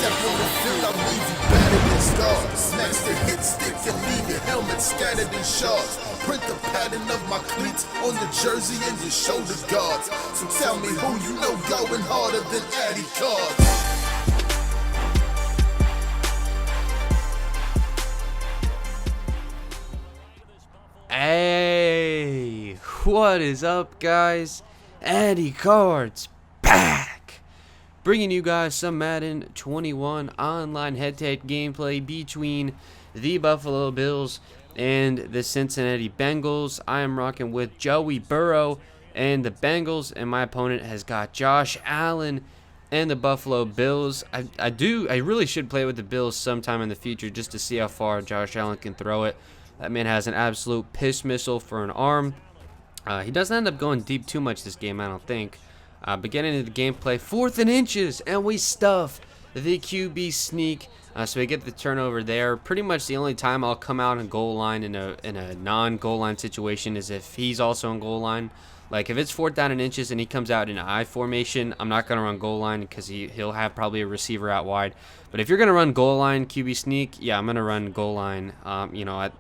step on the field, I'll leave you battered and scarred. Smash the hit stick and leave your helmet scattered in shards. Print the pattern of my cleats on your jersey and your shoulder guards. So tell me who you know going harder than Adicards. Hey, what is up, guys? Adicards back, bringing you guys some Madden 21 online head-to-head gameplay between the Buffalo Bills and the Cincinnati Bengals. I am rocking with Joey Burrow and the Bengals, and my opponent has got Josh Allen and the Buffalo Bills. I really should play with the Bills sometime in the future just to see how far Josh Allen can throw it. That man has an absolute piss missile for an arm. He doesn't end up going deep too much this game, I don't think. But getting into the gameplay, 4th and inches, and we stuff the QB sneak. So we get the turnover there. Pretty much the only time I'll come out and goal line in a non-goal line situation is if he's also in goal line. Like if it's 4th down and inches and he comes out in an I formation, I'm not going to run goal line because he'll have probably a receiver out wide. But if you're going to run goal line QB sneak, yeah, I'm going to run goal line, at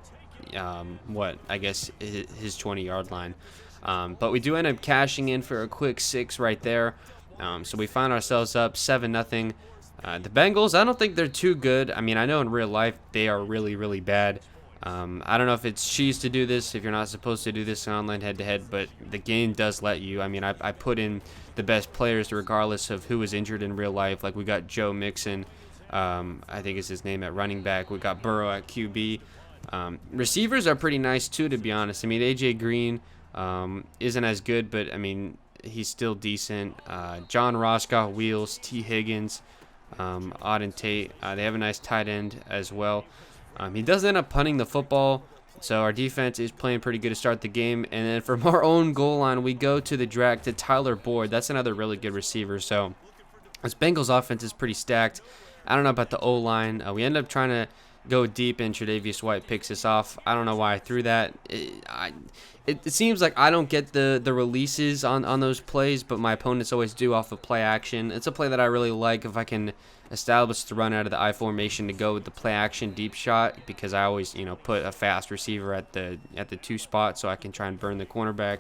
I guess his 20-yard line. But we do end up cashing in for a quick 6 right there. So we find ourselves up 7-0. The Bengals, I don't think they're too good. I mean, I know in real life they are really, really bad. I don't know if it's cheese to do this, if you're not supposed to do this in online head-to-head, but the game does let you. I mean, I put in the best players regardless of who was injured in real life. Like we got Joe Mixon, I think is his name, at running back. We got Burrow at QB. Receivers are pretty nice too, to be honest. I mean, AJ Green isn't as good, but I mean he's still decent. John Ross got wheels. T. Higgins, Auden Tate. They have a nice tight end as well. He does end up punting the football, so our defense is playing pretty good to start the game. And then from our own goal line, we go to the drag to Tyler Boyd. That's another really good receiver. So this Bengals offense is pretty stacked. I don't know about the O-line. We end up trying to go deep, and Tre'Davious White picks us off. I don't know why I threw that. It seems like I don't get the releases on those plays, but my opponents always do off of play action. It's a play that I really like if I can establish the run out of the I formation to go with the play action deep shot, because I always put a fast receiver at the 2 spot so I can try and burn the cornerback.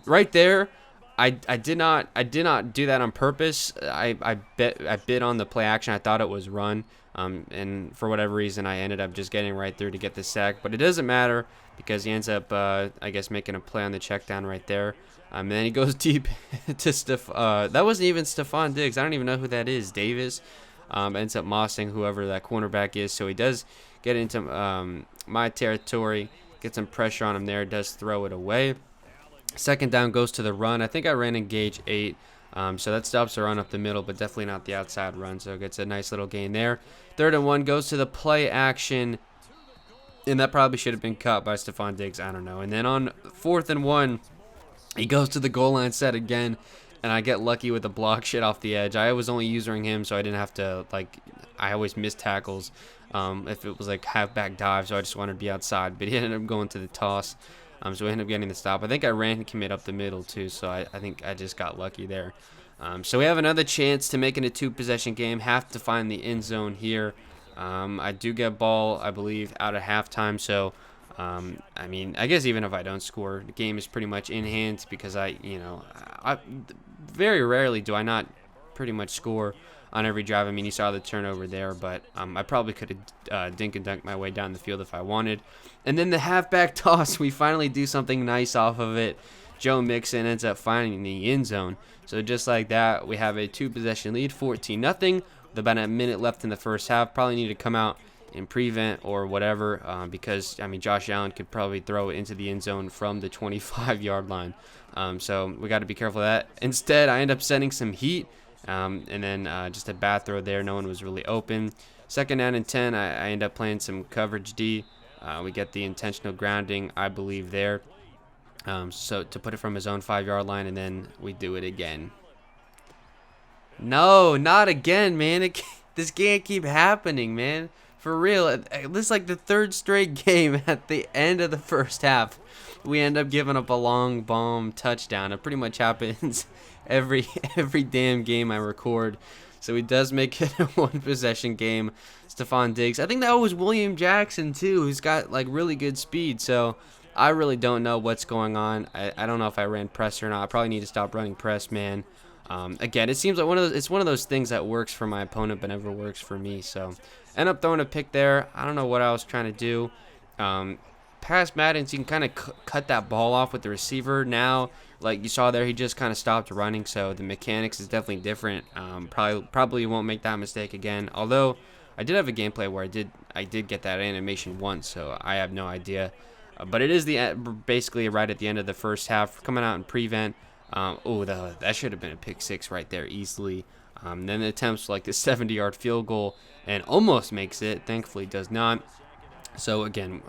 Right there, I did not do that on purpose. I bid on the play action. I thought it was run. And for whatever reason, I ended up just getting right through to get the sack. But it doesn't matter because he ends up, I guess, making a play on the check down right there. And then he goes deep to that wasn't even Stephon Diggs. I don't even know who that is. Davis ends up mossing whoever that cornerback is. So he does get into my territory, get some pressure on him there, does throw it away. 2nd down goes to the run. I think I ran in gauge 8. So that stops the run up the middle, but definitely not the outside run. So it gets a nice little gain there. 3rd and 1 goes to the play action. And that probably should have been caught by Stephon Diggs. I don't know. And then on 4th and 1, he goes to the goal line set again. And I get lucky with the block shit off the edge. I was only using him, so I didn't have to, I always miss tackles if it was halfback dive. So I just wanted to be outside. But he ended up going to the toss. So we ended up getting the stop. I think I ran commit up the middle too, so I think I just got lucky there. So we have another chance to make it a 2-possession game. Have to find the end zone here. I do get ball, I believe, out of halftime. So, I mean, I guess even if I don't score, the game is pretty much in hand because I very rarely do I not pretty much score on every drive. I mean, you saw the turnover there, but I probably could have dink and dunk my way down the field if I wanted. And then the halfback toss, we finally do something nice off of it. Joe Mixon ends up finding the end zone. So just like that, we have a 2-possession lead, 14-0, with about a minute left in the first half. Probably need to come out and prevent or whatever because, I mean, Josh Allen could probably throw it into the end zone from the 25-yard line. So we got to be careful of that. Instead, I end up sending some heat. And then just a bad throw there. No one was really open. 2nd down and 10, I end up playing some coverage D. We get the intentional grounding, I believe, there. So to put it from his own 5-yard line, and then we do it again. No, not again, man. This can't keep happening, man. For real. This is like the 3rd straight game at the end of the first half. We end up giving up a long bomb touchdown. It pretty much happens every damn game I record. So he does make it a one possession game. Stephon Diggs. I think that was William Jackson too, who's got like really good speed. So I really don't know what's going on. I don't know if I ran press or not. I probably need to stop running press, man. Again, it seems like it's one of those things that works for my opponent but never works for me. So end up throwing a pick there. I don't know what I was trying to do. Past Madden, so you can kind of cut that ball off with the receiver. Now, like you saw there, he just kind of stopped running, so the mechanics is definitely different. Probably won't make that mistake again. Although I did have a gameplay where I did get that animation once, so I have no idea. But it is basically right at the end of the first half, coming out in prevent. That should have been a pick six right there easily. Then it attempts like the 70-yard field goal and almost makes it. Thankfully, does not. So again,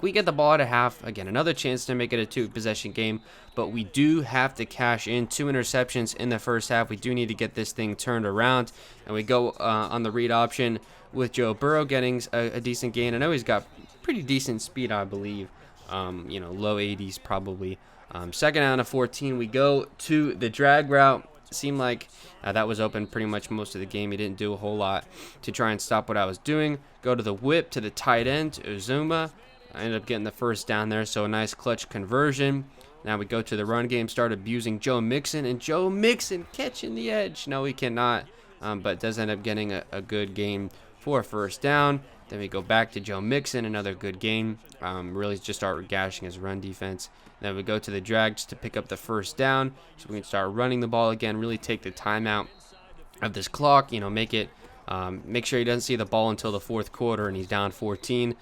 we get the ball at a half. Again, another chance to make it a two-possession game, but we do have to cash in 2 interceptions in the first half. We do need to get this thing turned around, and we go on the read option with Joe Burrow getting a decent gain. I know he's got pretty decent speed, I believe. Low 80s probably. Second down to 14, we go to the drag route. Seemed like that was open pretty much most of the game. He didn't do a whole lot to try and stop what I was doing. Go to the whip to the tight end, Uzuma. I ended up getting the first down there, so a nice clutch conversion. Now we go to the run game, start abusing Joe Mixon, and Joe Mixon catching the edge. No, he cannot, but does end up getting a good game for a first down. Then we go back to Joe Mixon, another good game. Really just start gashing his run defense. Then we go to the drag just to pick up the first down, so we can start running the ball again. Really take the time out of this clock. Make sure he doesn't see the ball until the fourth quarter, and he's down 14.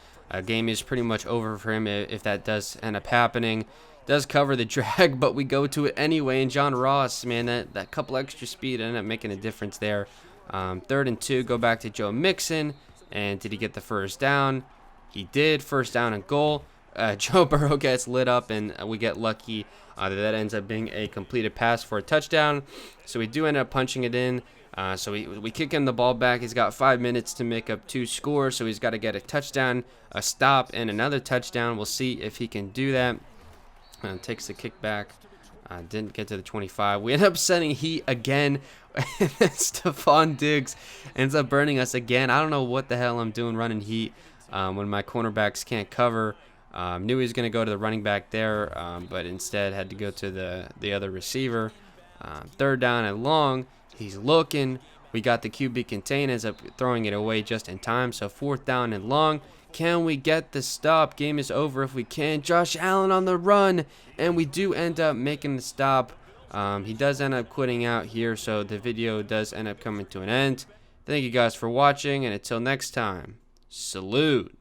Game is pretty much over for him if that does end up happening. Does cover the drag, but we go to it anyway. And John Ross, man, that couple extra speed ended up making a difference there. 3rd and 2, go back to Joe Mixon. And did he get the first down? He did. First down and goal. Joe Burrow gets lit up, and we get lucky that ends up being a completed pass for a touchdown. So we do end up punching it in. So we kick him the ball back. He's got 5 minutes to make up 2 scores, so he's got to get a touchdown, a stop, and another touchdown. We'll see if he can do that. Takes the kick back. Didn't get to the 25. We end up sending heat again. Stephon Diggs ends up burning us again. I don't know what the hell I'm doing running heat when my cornerbacks can't cover. Knew he was going to go to the running back there, but instead had to go to the other receiver. 3rd down and long. He's looking. We got the QB contain, ends up throwing it away just in time. So 4th down and long. Can we get the stop? Game is over if we can. Josh Allen on the run, and we do end up making the stop. He does end up quitting out here, so the video does end up coming to an end. Thank you guys for watching, and until next time, salute.